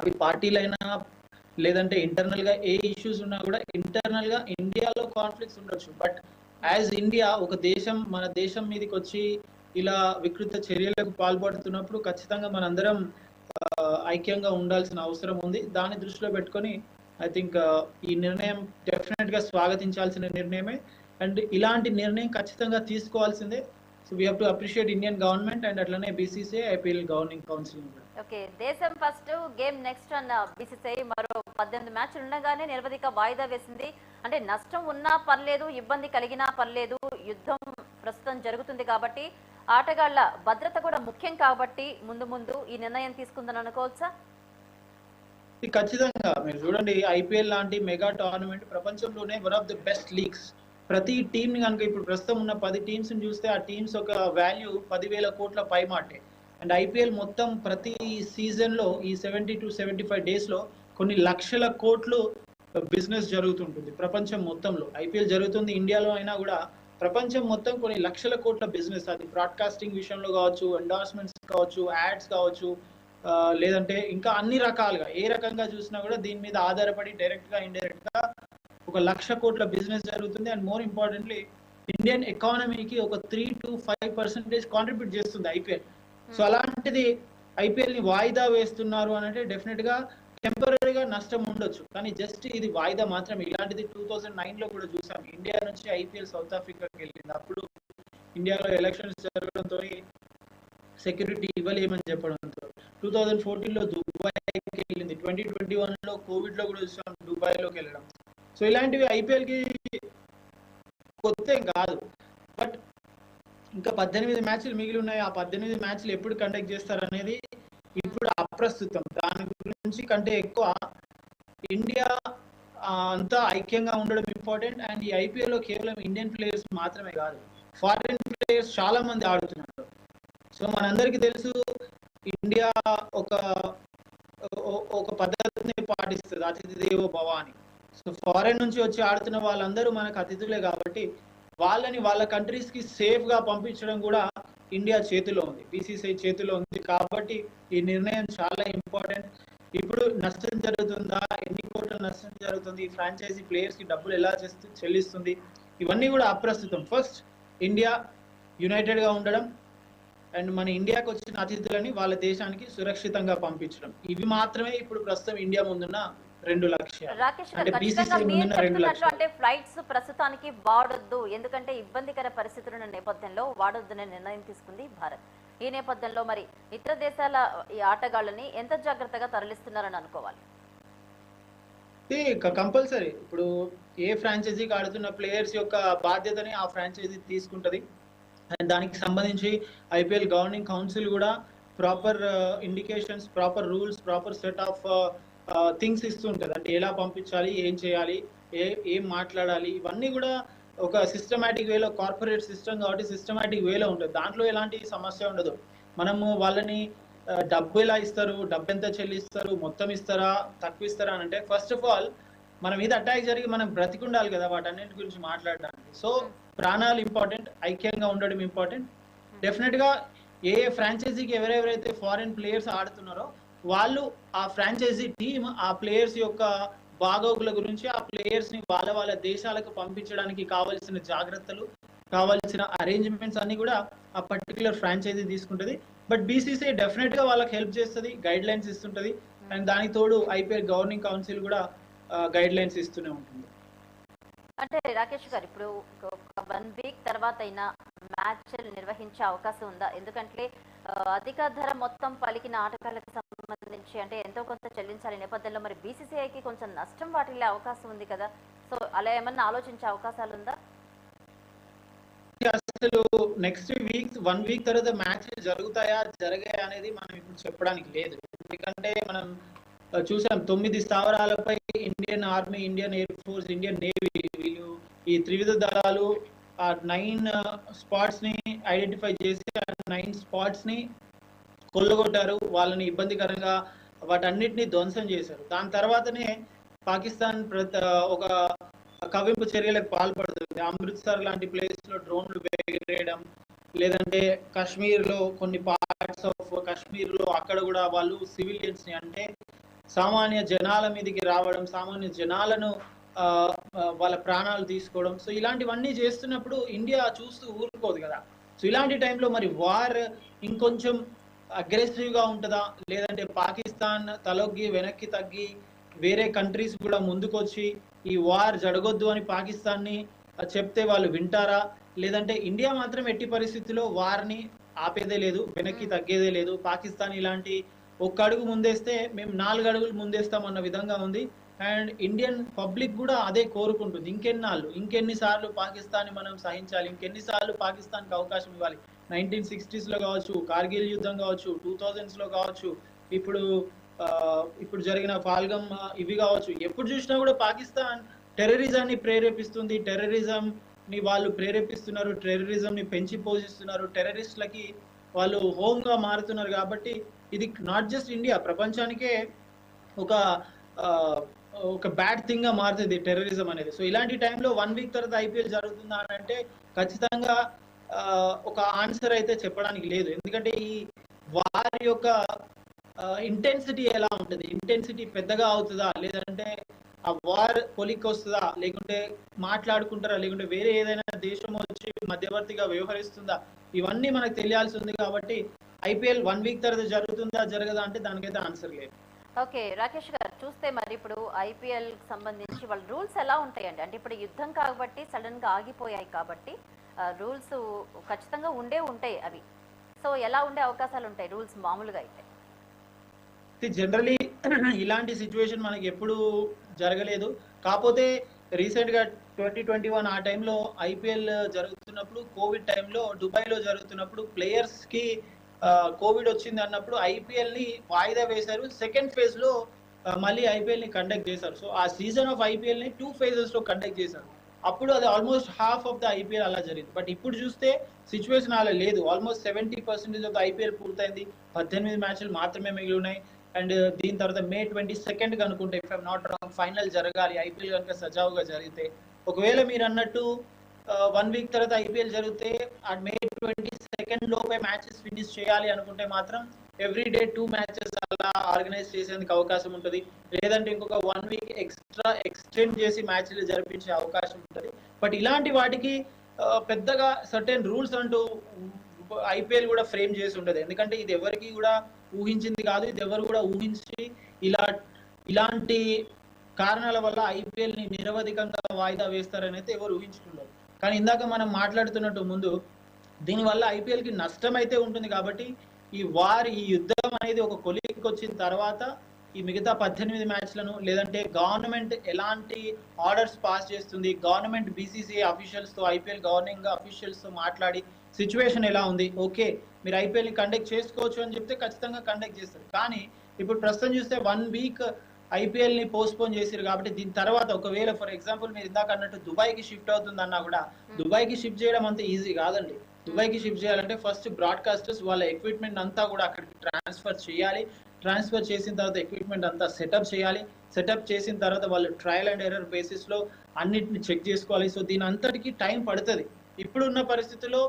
అవి పార్టీలైనా లేదంటే ఇంటర్నల్గా ఏ ఇష్యూస్ ఉన్నా కూడా ఇంటర్నల్గా ఇండియాలో కాన్ఫ్లిక్ట్స్ ఉండొచ్చు. బట్ యాజ్ ఇండియా ఒక దేశం మన దేశం మీదకి వచ్చి ఇలా వికృత చర్యలకు పాల్పడుతున్నప్పుడు ఖచ్చితంగా మనందరం ఐక్యంగా ఉండాల్సిన అవసరం ఉంది. దాన్ని దృష్టిలో పెట్టుకొని ఐ థింక్ ఈ నిర్ణయం డెఫినెట్గా స్వాగతించాల్సిన నిర్ణయమే. అండ్ ఇలాంటి నిర్ణయం ఖచ్చితంగా తీసుకోవాల్సిందే. So we have to appreciate Indian government and అట్లనే BCCI IPL governing council. Okay, దేశం ఫస్ట్ గేమ్ నెక్స్ట్ అన్న బీసీసీఐ మరో 18 మ్యాచ్లు ఉండగానే నిరవధిక వాయిదా వేసింది. అంటే నష్టం ఉన్నా పర్లేదు, ఇబ్బంది కలిగినా పర్లేదు, యుద్ధం ప్రస్తుతం జరుగుతుంది కాబట్టి ఆటగాళ్ల భద్రత కూడా ముఖ్యం కాబట్టి ముందు ముందు ఈ నిర్ణయం తీసుకుందని అనుకోవచ్చా? ఖచ్చితంగా మీరు చూడండి, ఐపీఎల్ లాంటి మెగా టోర్నమెంట్ ప్రపంచంలోనే one of the best leagues. ప్రతి టీమ్ ని కనుక ఇప్పుడు ప్రస్తుతం ఉన్న 10 టీమ్స్ ని చూస్తే ఆ టీమ్స్ ఒక వాల్యూ 10,000 కోట్ల పైమాటే. అండ్ ఐపీఎల్ మొత్తం ప్రతి సీజన్ లో ఈ 70 to 75 డేస్ లో కొన్ని లక్షల కోట్లు బిజినెస్ జరుగుతుంటుంది ప్రపంచం మొత్తంలో. ఐపీఎల్ జరుగుతుంది ఇండియాలో అయినా కూడా ప్రపంచం మొత్తం కొన్ని లక్షల కోట్ల బిజినెస్. అది బ్రాడ్కాస్టింగ్ విషయంలో కావచ్చు, ఎండార్స్మెంట్స్ కావచ్చు, యాడ్స్ కావచ్చు, లేదంటే ఇంకా అన్ని రకాలుగా ఏ రకంగా చూసినా కూడా దీని మీద ఆధారపడి డైరెక్ట్ గా ఇండైరెక్ట్ గా ఒక 1,00,000 కోట్ల బిజినెస్ జరుగుతుంది. అండ్ మోర్ ఇంపార్టెంట్లీ ఇండియన్ ఎకానమీకి ఒక 3 to 5% కాంట్రిబ్యూట్ చేస్తుంది ఐపీఎల్. సో అలాంటిది ఐపీఎల్ ని వాయిదా వేస్తున్నారు అని అంటే డెఫినెట్ గా టెంపరీగా నష్టం ఉండొచ్చు, కానీ జస్ట్ ఇది వాయిదా మాత్రమే. ఇలాంటిది 2009 లో కూడా చూసాం. ఇండియా నుంచి ఐపీఎల్ సౌత్ ఆఫ్రికాకి వెళ్ళింది. అప్పుడు ఇండియాలో ఎలక్షన్స్ జరగడంతో సెక్యూరిటీ ఇవ్వలేమని చెప్పడంతో 2014 లో దుబాయ్కి వెళ్ళింది. 2021 లో కోవిడ్ లో కూడా చూసాం దుబాయ్లోకి వెళ్ళడం. సో ఇలాంటివి ఐపీఎల్ కి కొత్త కాదు. బట్ ఇంకా 18 మ్యాచ్లు మిగిలి ఉన్నాయి. ఆ 18 మ్యాచ్లు ఎప్పుడు కండక్ట్ చేస్తారు అనేది ఇప్పుడు అప్రస్తుతం. దాని గురించి కంటే ఎక్కువ ఇండియా అంతా ఐక్యంగా ఉండడం ఇంపార్టెంట్. అండ్ ఈ ఐపీఎల్ లో కేవలం ఇండియన్ ప్లేయర్స్ మాత్రమే కాదు, ఫారిన్ ప్లేయర్స్ చాలా మంది ఆడుతున్నారు. సో మనందరికీ తెలుసు ఇండియా ఒక పద్ధతిని పాటిస్తుంది, అతిథి దేవో భవ అని. సో ఫారెన్ నుంచి వచ్చి ఆడుతున్న వాళ్ళందరూ మనకు అతిథులే కాబట్టి వాళ్ళని వాళ్ళ కంట్రీస్ కి సేఫ్ గా పంపించడం కూడా ఇండియా చేతిలో ఉంది, బీసీసీఐ చేతిలో ఉంది. కాబట్టి ఈ నిర్ణయం చాలా ఇంపార్టెంట్. ఇప్పుడు నష్టం జరుగుతుందా, ఎన్ని కోట్ల నష్టం జరుగుతుంది, ఫ్రాంచైజీ ప్లేయర్స్ కి డబ్బులు ఎలా చెల్లిస్తుంది, ఇవన్నీ కూడా అప్రస్తుతం. ఫస్ట్ ఇండియా యునైటెడ్ గా ఉండడం అండ్ మన ఇండియాకి వచ్చిన అతిథులని వాళ్ళ దేశానికి సురక్షితంగా పంపించడం, ఇవి మాత్రమే ఇప్పుడు ప్రస్తుతం ఇండియా ముందున్న 2 లక్ష్యాలు. అంటే ఫ్లైట్స్ ప్రస్తుతానికి వాడొద్దు, ఎందుకంటే ఇబ్బందికర పరిస్థితుల నేపథ్యంలో వాడొద్దునే నిర్ణయం తీసుకుంది భారత్. ఈ నేపథ్యంలో మరి ఇతర దేశాల ఈ ఆటగాళ్ళని ఎంత జాగ్రత్తగా తరలిస్తున్నారని అనుకోవాలి? కంపల్సరీ ఇప్పుడు ఏ ఫ్రాంచైజీకి ఆడుతున్న ప్లేయర్స్ యొక్క బాధ్యతని ఆ ఫ్రాంచైజీ తీసుకుంటది. అండ్ దానికి సంబంధించి ఐపీఎల్ గవర్నింగ్ కౌన్సిల్ కూడా proper indications, proper rules, proper set of things ఇస్తుంటది. అంటే ఎలా పంపించాలి, ఏం చేయాలి, ఏం మాట్లాడాలి, ఇవన్నీ కూడా ఒక సిస్టమాటిక్ వేలో, కార్పొరేట్ సిస్టమ్ కాబట్టి సిస్టమాటిక్ వేలో ఉంటుంది. దాంట్లో ఎలాంటి సమస్య ఉండదు. మనము వాళ్ళని డబ్బు ఎలా ఇస్తారు, డబ్బు ఎంత చెల్లిస్తారు, మొత్తం ఇస్తారా, తక్కువ ఇస్తారా అని అంటే ఫస్ట్ ఆఫ్ ఆల్ మన మీద అటాక్ జరిగి మనం బ్రతికుండాలి కదా వాటన్నిటి గురించి మాట్లాడడానికి. సో ప్రాణాలు ఇంపార్టెంట్, ఐక్యంగా ఉండడం ఇంపార్టెంట్. డెఫినెట్ గా ఏ ఫ్రాంచైజీకి ఎవరెవరైతే ఫారిన్ ప్లేయర్స్ ఆడుతున్నారో వాళ్ళు ఆ ఫ్రాంచైజీ టీమ్ ఆ ప్లేయర్స్ యొక్క బాగోగుల గురించి ఆ ప్లేయర్స్ ని వాళ్ళ దేశాలకు పంపించడానికి కావాల్సిన జాగ్రత్తలు, కావాల్సిన అరేంజ్మెంట్స్ అన్ని కూడా ఆ పర్టికులర్ ఫ్రాంచైజీ తీసుకుంటది. బట్ బీసీసీఐ డెఫినెట్ గా వాళ్ళకి హెల్ప్ చేస్తుంది, గైడ్ లైన్స్ ఇస్తుంటది. అండ్ దానికి తోడు ఐపీఎల్ గవర్నింగ్ కౌన్సిల్ కూడా గైడ్ లైన్స్ ఇస్తూనే ఉంటుంది. అంటే రాకేష్ గారు, ఇప్పుడు 1 వీక్ తర్వాత అయినా మ్యాచ్ నిర్వహించే అవకాశం ఉందా? ఎందుకంటే అధిక ధర మొత్తం పలికిన ఆటగాళ్లకు సంబంధించి అంటే ఎంతో కొంత చెల్లించాలి నేపథ్యంలో మరి బీసీసీఐకి కొంచెం నష్టం వాటిల్లే అవకాశం ఉంది కదా. సో అలా ఏమన్నా ఆలోచించే అవకాశాలు ఉందా? అసలు నెక్స్ట్ వీక్ 1 వీక్ తర్వాత మ్యాచ్ జరుగుతాయా జరగాయా అనేది మనం ఇప్పుడు చెప్పడానికి లేదు. ఎందుకంటే మనం చూసాం 9 స్థావరాలపై Indian army, Indian air force, Indian navy వీళ్ళు ఈ త్రివిధ దళాలు ఆ 9 స్పాట్స్ ని ఐడెంటిఫై చేసి 9 స్పాట్స్ ని కొల్లగొట్టారు. వాళ్ళని ఇబ్బందికరంగా వాటన్నిటిని ధ్వంసం చేశారు. దాని తర్వాతనే పాకిస్తాన్ ఒక కవింపు చర్యలకు పాల్పడుతుంది. అమృత్సర్ లాంటి ప్లేస్ లో డ్రోన్లు ఎగరేయడం, లేదంటే కాశ్మీర్ లో కొన్ని పార్ట్స్ ఆఫ్ కాశ్మీర్ లో అక్కడ కూడా వాళ్ళు సివిలియన్స్ ని అంటే సామాన్య జనాల మీదకి రావడం, సామాన్య జనాలను వాళ్ళ ప్రాణాలు తీసుకోవడం. సో ఇలాంటివన్నీ చేస్తున్నప్పుడు ఇండియా చూస్తూ ఊరుకోదు కదా. సో ఇలాంటి టైంలో మరి వార్ ఇంకొంచెం అగ్రెసివ్గా ఉంటుందా, లేదంటే పాకిస్తాన్ తలొగ్గి వెనక్కి తగ్గి వేరే కంట్రీస్ కూడా ముందుకొచ్చి ఈ వార్ జరగొద్దు అని పాకిస్తాన్ని చెప్తే వాళ్ళు వింటారా, లేదంటే ఇండియా మాత్రం ఎట్టి పరిస్థితుల్లో వార్ని ఆపేదే లేదు, వెనక్కి తగ్గేదే లేదు, పాకిస్తాన్ ఇలాంటి ఒక్క అడుగు ముందేస్తే మేము 4 అడుగులు ముందేస్తాం అన్న విధంగా ఉంది. అండ్ ఇండియన్ పబ్లిక్ కూడా అదే కోరుకుంటుంది. ఇంకెన్నిసార్లు పాకిస్తాన్ని మనం సహించాలి, ఇంకెన్నిసార్లు పాకిస్తాన్కి అవకాశం ఇవ్వాలి. 1960s లో కావచ్చు, కార్గిల్ యుద్ధం కావచ్చు, 2000s లో కావచ్చు, ఇప్పుడు జరిగిన పాల్గమ్ ఇవి కావచ్చు, ఎప్పుడు చూసినా కూడా పాకిస్తాన్ టెర్రరిజాన్ని ప్రేరేపిస్తుంది, టెర్రరిజం ని వాళ్ళు ప్రేరేపిస్తున్నారు, టెర్రరిజం ని పెంచి పోషిస్తున్నారు, టెర్రరిస్టులకి వాళ్ళు హోమ్ గా మారుతున్నారు. కాబట్టి ఇది నాట్ జస్ట్ ఇండియా, ప్రపంచానికే ఒక బ్యాడ్ థింగ్ గా మారుతుంది టెర్రరిజం అనేది. సో ఇలాంటి టైంలో 1 వీక్ తర్వాత ఐపీఎల్ జరుగుతుందా అని అంటే ఖచ్చితంగా ఒక ఆన్సర్ అయితే చెప్పడానికి లేదు. ఎందుకంటే ఈ వారి యొక్క ఇంటెన్సిటీ ఎలా ఉంటుంది, ఇంటెన్సిటీ పెద్దగా అవుతుందా, లేదంటే ఆ వార్ పొలిక్ వస్తుందా, లేకుంటే మాట్లాడుకుంటారా, లేకుంటే వేరే ఏదైనా దేశం వచ్చి మధ్యవర్తిగా వ్యవహరిస్తుందా, ఇవన్నీ మనకు తెలియాల్సి ఉంది. కాబట్టి ఐపీఎల్ 1 వీక్ తర్వాత జరుగుతుందా జరగదా అంటే దానికైతే ఆన్సర్ లేదు. ఓకే రాకేష్ గారు, చూస్తే మరి ఇప్పుడు ఐపీఎల్ సంబంధించి వాళ్ళ రూల్స్ ఎలా ఉంటాయండి? అంటే ఇప్పుడు యుద్ధం కాబట్టి సడన్ గా ఆగిపోయాయి కాబట్టి రూల్స్ ఖచ్చితంగా ఉంటాయి అవి. సో ఎలా ఉండే అవకాశాలు ఉంటాయి రూల్స్ మామూలుగా అయితే? జనరలీ ఇలాంటి సిచ్యువేషన్ మనకి ఎప్పుడు జరగలేదు. కాకపోతే రీసెంట్ గా 2021 ఆ టైంలో ఐపీఎల్ జరుగుతున్నప్పుడు, కోవిడ్ టైంలో దుబాయ్లో జరుగుతున్నప్పుడు ప్లేయర్స్ కి కోవిడ్ వచ్చింది అన్నప్పుడు ఐపీఎల్ ని వాయిదా వేశారు. సెకండ్ ఫేజ్ లో మళ్ళీ ఐపీఎల్ ని కండక్ట్ చేశారు. సో ఆ సీజన్ ఆఫ్ ఐపీఎల్ ని 2 phases లో కండక్ట్ చేశారు. అప్పుడు అది almost half of the IPL అలా జరిగింది. బట్ ఇప్పుడు చూస్తే సిచ్యువేషన్ అలా లేదు. ఆల్మోస్ట్ 70% ఆఫ్ ద ఐపీఎల్ పూర్తయింది. 18 మ్యాచ్లు మాత్రమే మిగిలి ఉన్నాయి. అండ్ దీని తర్వాత May 22 అనుకుంటే, if I'm not wrong, final జరగాలి ఐపీఎల్ కనుక సజావుగా జరిగితే. ఒకవేళ మీరు అన్నట్టు 1 వీక్ తర్వాత ఐపీఎల్ జరిగితే ఆ May 22 లోపే మ్యాచెస్ ఫినిష్ చేయాలి అనుకుంటే మాత్రం ఎవ్రీ డే 2 మ్యాచెస్ అలా ఆర్గనైజ్ చేసేందుకు అవకాశం ఉంటుంది. లేదంటే ఇంకొక 1 వీక్ ఎక్స్ట్రా ఎక్స్టెండ్ చేసి మ్యాచ్లు జరిపించే అవకాశం ఉంటుంది. బట్ ఇలాంటి వాటికి పెద్దగా సర్టెన్ రూల్స్ అంటూ ఐపీఎల్ కూడా ఫ్రేమ్ చేసి ఉండదు. ఎందుకంటే ఇది ఎవరికి కూడా ఊహించింది కాదు, ఇది ఎవరు కూడా ఊహించి ఇలాంటి కారణాల వల్ల ఐపీఎల్ ని నిరవధికంగా వాయిదా వేస్తారని అయితే ఎవరు ఊహించుకున్నారు. కానీ ఇందాక మనం మాట్లాడుతున్నట్టు ముందు దీనివల్ల ఐపీఎల్ కి నష్టం అయితే ఉంటుంది. కాబట్టి ఈ యుద్ధం అనేది ఒక కొలిక్కి వచ్చిన తర్వాత ఈ మిగతా 18 మ్యాచ్లను, లేదంటే గవర్నమెంట్ ఎలాంటి ఆర్డర్స్ పాస్ చేస్తుంది, గవర్నమెంట్ బీసీసీఐ అఫీషియల్స్ తో, ఐపీఎల్ గవర్నింగ్ అఫీషియల్స్ తో మాట్లాడి సిచ్యువేషన్ ఎలా ఉంది, ఓకే మీరు ఐపీఎల్ ని కండక్ట్ చేసుకోవచ్చు అని చెప్తే ఖచ్చితంగా కండక్ట్ చేస్తారు. కానీ ఇప్పుడు ప్రస్తుతం చూస్తే 1 వీక్ ఐపీఎల్ ని పోస్ట్పోన్ చేశారు. కాబట్టి దీని తర్వాత ఒకవేళ ఫర్ ఎగ్జాంపుల్ మీరు ఇందాక అన్నట్టు దుబాయ్కి షిఫ్ట్ అవుతుందన్నా కూడా దుబాయ్కి షిఫ్ట్ చేయడం అంత ఈజీ కాదండి. దుబాయ్కి షిఫ్ట్ చేయాలంటే ఫస్ట్ బ్రాడ్కాస్టర్స్ వాళ్ళ ఎక్విప్మెంట్ అంతా కూడా అక్కడికి ట్రాన్స్ఫర్ చేయాలి. ట్రాన్స్ఫర్ చేసిన తర్వాత ఎక్విప్మెంట్ అంతా సెటప్ చేయాలి. సెటప్ చేసిన తర్వాత వాళ్ళు ట్రయల్ అండ్ ఎర్రర్ బేసిస్ లో అన్నిటిని చెక్ చేసుకోవాలి. సో దీని అంతటికి టైం పడుతుంది. ఇప్పుడున్న పరిస్థితుల్లో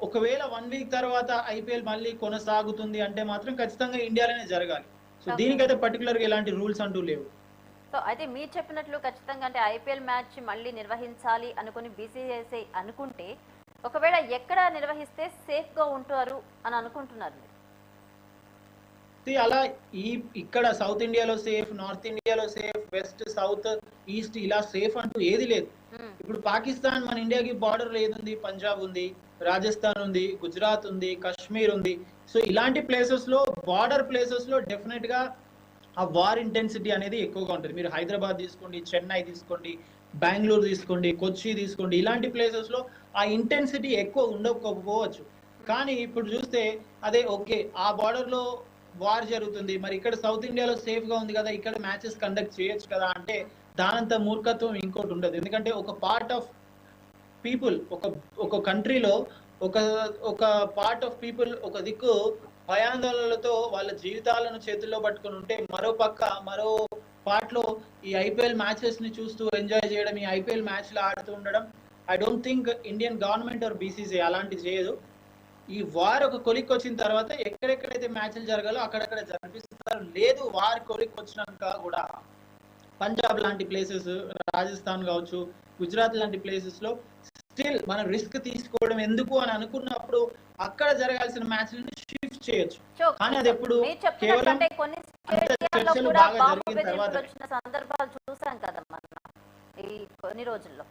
ఒకవేళ 1 వీక్ తర్వాత ఐపీఎల్ మళ్ళీ కొనసాగుతుంది అంటే మాత్రం ఖచ్చితంగా ఇండియాలోనే జరగాలి. సో దీనికైతే పర్టికులర్ గా ఎలాంటి రూల్స్ అంటూ లేవు. సో అయితే మీరు చెప్పినట్లు ఖచ్చితంగా అంటే ఐపీఎల్ మ్యాచ్ మళ్ళీ నిర్వహించాలి అనుకుని బీసీసీఐ అనుకుంటే ఒకవేళ ఎక్కడ నిర్వహిస్తే సేఫ్ గా ఉంటారు అని అనుకుంటున్నారు? అలా ఇక్కడ సౌత్ ఇండియాలో సేఫ్, నార్త్ ఇండియాలో సేఫ్, వెస్ట్, సౌత్, ఈస్ట్ ఇలా సేఫ్ అంటూ ఏది లేదు. ఇప్పుడు పాకిస్తాన్ మన ఇండియాకి బార్డర్ ఏదుంది, పంజాబ్ ఉంది, రాజస్థాన్ ఉంది, గుజరాత్ ఉంది, కాశ్మీర్ ఉంది. సో ఇలాంటి ప్లేసెస్ లో, బార్డర్ ప్లేసెస్ లో డెఫినెట్ గా ఆ వార్ ఇంటెన్సిటీ అనేది ఎక్కువగా ఉంటుంది. మీరు హైదరాబాద్ తీసుకోండి, చెన్నై తీసుకోండి, బెంగళూరు తీసుకోండి, కొచ్చి తీసుకోండి, ఇలాంటి ప్లేసెస్ లో ఆ ఇంటెన్సిటీ ఎక్కువ ఉండకపోవచ్చు. కానీ ఇప్పుడు చూస్తే అదే ఓకే ఆ బార్డర్ లో వార్ జరుగుతుంది, మరి ఇక్కడ సౌత్ ఇండియాలో సేఫ్ గా ఉంది కదా, ఇక్కడ మ్యాచెస్ కండక్ట్ చేయొచ్చు కదా అంటే దానంత మూర్ఖత్వం ఇంకోటి ఉండదు. ఎందుకంటే ఒక పార్ట్ ఆఫ్ పీపుల్, ఒక కంట్రీలో ఒక పార్ట్ ఆఫ్ పీపుల్ ఒక దిక్కు భయాందోళనలతో వాళ్ళ జీవితాలను చేతుల్లో పట్టుకుని ఉంటే, మరో పార్ట్ లో ఈ ఐపీఎల్ మ్యాచెస్ ని చూస్తూ ఎంజాయ్ చేయడం, ఈ ఐపీఎల్ మ్యాచ్లు ఆడుతూ ఉండడం. I don't think Indian government are BCC అలాంటిది చేయదు. ఈ వార్ ఒక కొలిక్ వచ్చిన తర్వాత ఎక్కడెక్కడైతే మ్యాచ్లు జరగాలో అక్కడక్కడ జరిపిస్తారు. లేదు వార్ కొలిక్ వచ్చినాక కూడా పంజాబ్ లాంటి ప్లేసెస్, రాజస్థాన్ కావచ్చు, గుజరాత్ లాంటి ప్లేసెస్ లో స్టిల్ మనం రిస్క్ తీసుకోవడం ఎందుకు అని అనుకున్నప్పుడు అక్కడ జరగాల్సిన మ్యాచ్లను షిఫ్ట్ చేయొచ్చు. కానీ అది ఎప్పుడు కేవలం కొన్ని అంత స్టేడియాల్లో చర్చలు కూడా బాగా బాంబు జరిగిన బెదిరింపులు తర్వాత వచ్చిన సందర్భాలు చూసాం కదా మనం ఈ కొన్ని రోజుల్లో.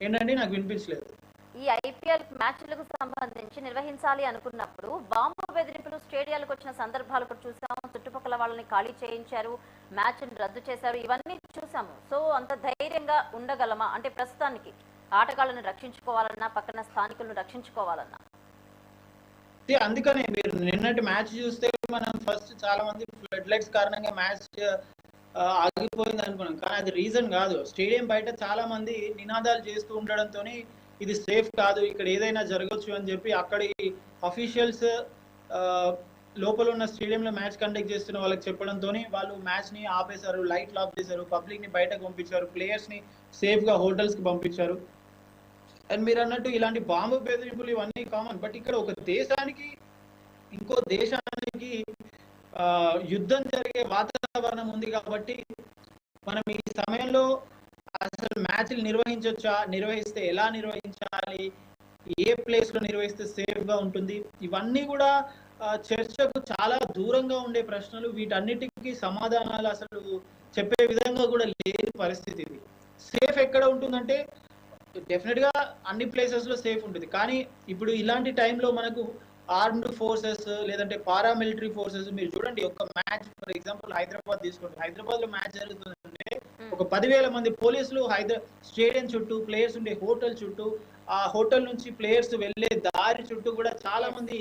ఏంటంటే నాకు వినిపించలేదు. ఈ ఐపీఎల్ మ్యాచ్లకు సంబంధించి నిర్వహించాలి అనుకున్నప్పుడు బాంబు బెదిరింపులు స్టేడియాలకు వచ్చిన సందర్భాలు కూడా చూసాము. చుట్టుపక్కల వాళ్ళని ఖాళీ చేయించారు, మ్యాచ్ రద్దు చేశారు, ఇవన్నీ చూసాము. సో అంత ధైర్యంగా ఉండగలమా అంటే ప్రస్తుతానికి ఆటగాళ్లను రక్షించుకోవాలన్నా, పక్కన స్థానికులను రక్షించుకోవాలన్నా? అందుకనే మీరు నిన్నటి మ్యాచ్ చూస్తే మనం ఫస్ట్ చాలా మంది ఫ్లడ్ లైట్స్ కారణంగా మ్యాచ్ ఆగిపోయింది అనుకున్నాం. కానీ అది రీజన్ కాదు. స్టేడియం బయట చాలా మంది నినాదాలు చేస్తూ ఉండడంతో ఇది సేఫ్ కాదు, ఇక్కడ ఏదైనా జరగచ్చు అని చెప్పి అక్కడి అఫీషియల్స్ లోపల ఉన్న స్టేడియంలో మ్యాచ్ కండక్ట్ చేస్తున్న వాళ్ళకి చెప్పడంతో వాళ్ళు మ్యాచ్ ని ఆపేశారు, లైట్లు ఆఫ్ చేశారు, పబ్లిక్ ని బయటకు పంపించారు, ప్లేయర్స్ ని సేఫ్ గా హోటల్స్ కి పంపించారు. అండ్ మీరు అన్నట్టు ఇలాంటి బాంబు బెదిరింపులు ఇవన్నీ కామన్. బట్ ఇక్కడ ఒక దేశానికి ఇంకో దేశానికి యుద్ధం జరిగే వాతావరణం ఉంది కాబట్టి మనం ఈ సమయంలో అసలు మ్యాచ్లు నిర్వహించవచ్చా, నిర్వహిస్తే ఎలా నిర్వహించాలి, ఏ ప్లేస్ లో నిర్వహిస్తే సేఫ్ గా ఉంటుంది, ఇవన్నీ కూడా చర్చకు చాలా దూరంగా ఉండే ప్రశ్నలు. వీటన్నిటికీ సమాధానాలు అసలు చెప్పే విధంగా కూడా లేని పరిస్థితి. ఇది సేఫ్ ఎక్కడ ఉంటుందంటే డెఫినెట్ గా అన్ని ప్లేసెస్ లో సేఫ్ ఉంటుంది. కానీ ఇప్పుడు ఇలాంటి టైంలో మనకు ఆర్మ్డ్ ఫోర్సెస్ లేదంటే పారామిలిటరీ ఫోర్సెస్, మీరు చూడండి ఒక మ్యాచ్ ఫర్ ఎగ్జాంపుల్ హైదరాబాద్ తీసుకోండి. హైదరాబాద్ లో మ్యాచ్ జరుగుతుందంటే ఒక 10,000 మంది పోలీసులు స్టేడియం చుట్టూ, ప్లేయర్స్ ఉండే హోటల్ చుట్టూ, ఆ హోటల్ నుంచి ప్లేయర్స్ వెళ్ళే దారి చుట్టూ కూడా చాలా మంది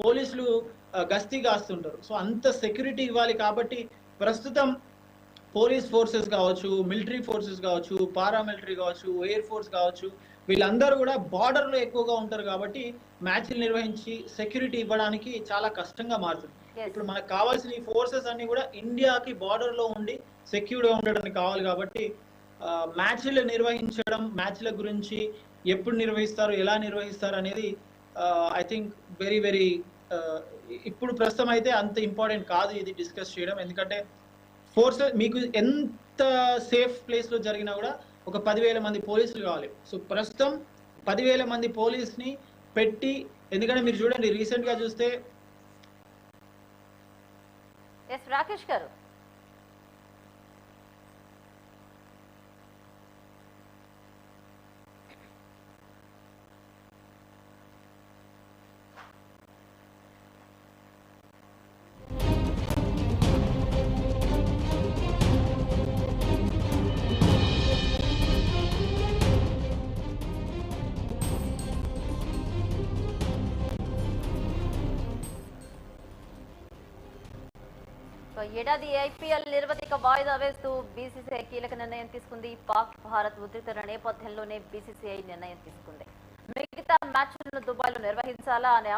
పోలీసులు గస్తీ కాస్తుంటారు. సో అంత సెక్యూరిటీ ఇవ్వాలి. కాబట్టి ప్రస్తుతం పోలీస్ ఫోర్సెస్ కావచ్చు, మిలిటరీ ఫోర్సెస్ కావచ్చు, పారామిలిటరీ కావచ్చు, ఎయిర్ ఫోర్స్ కావచ్చు, వీళ్ళందరూ కూడా బార్డర్ లో ఎక్కువగా ఉంటారు. కాబట్టి మ్యాచ్లు నిర్వహించి సెక్యూరిటీ ఇవ్వడానికి చాలా కష్టంగా మారుతుంది. ఇప్పుడు మనకు కావాల్సిన ఈ ఫోర్సెస్ అన్ని కూడా ఇండియాకి బార్డర్ లో ఉండి సెక్యూర్ గా ఉండడానికి కావాలి. కాబట్టి మ్యాచ్లు నిర్వహించడం, మ్యాచ్ల గురించి ఎప్పుడు నిర్వహిస్తారు, ఎలా నిర్వహిస్తారు అనేది ఐ థింక్ వెరీ వెరీ ఇప్పుడు ప్రస్తుతం అయితే అంత ఇంపార్టెంట్ కాదు ఇది డిస్కస్ చేయడం. ఎందుకంటే ఫోర్సెస్ మీకు ఎంత సేఫ్ ప్లేస్ లో జరిగినా కూడా ఒక 10,000 మంది పోలీసులు కావాలి. సో ప్రస్తుతం 10,000 మంది పోలీస్ని పెట్టి, ఎందుకంటే మీరు చూడండి రీసెంట్ గా చూస్తే రాకేష్ గారు ఏడాది ఐపీఎల్ నిరవధిక వాయిదా వేస్తూ బీసీసీఐ కీలక నిర్ణయం తీసుకుంది. పాక్ భారత్ ఉద్రిక్తత నేపథ్యంలోనే బీసీసీఐ నిర్ణయం తీసుకుంది. మిగతా మ్యాచ్లను దుబాయ్లో నిర్వహించాలా అనే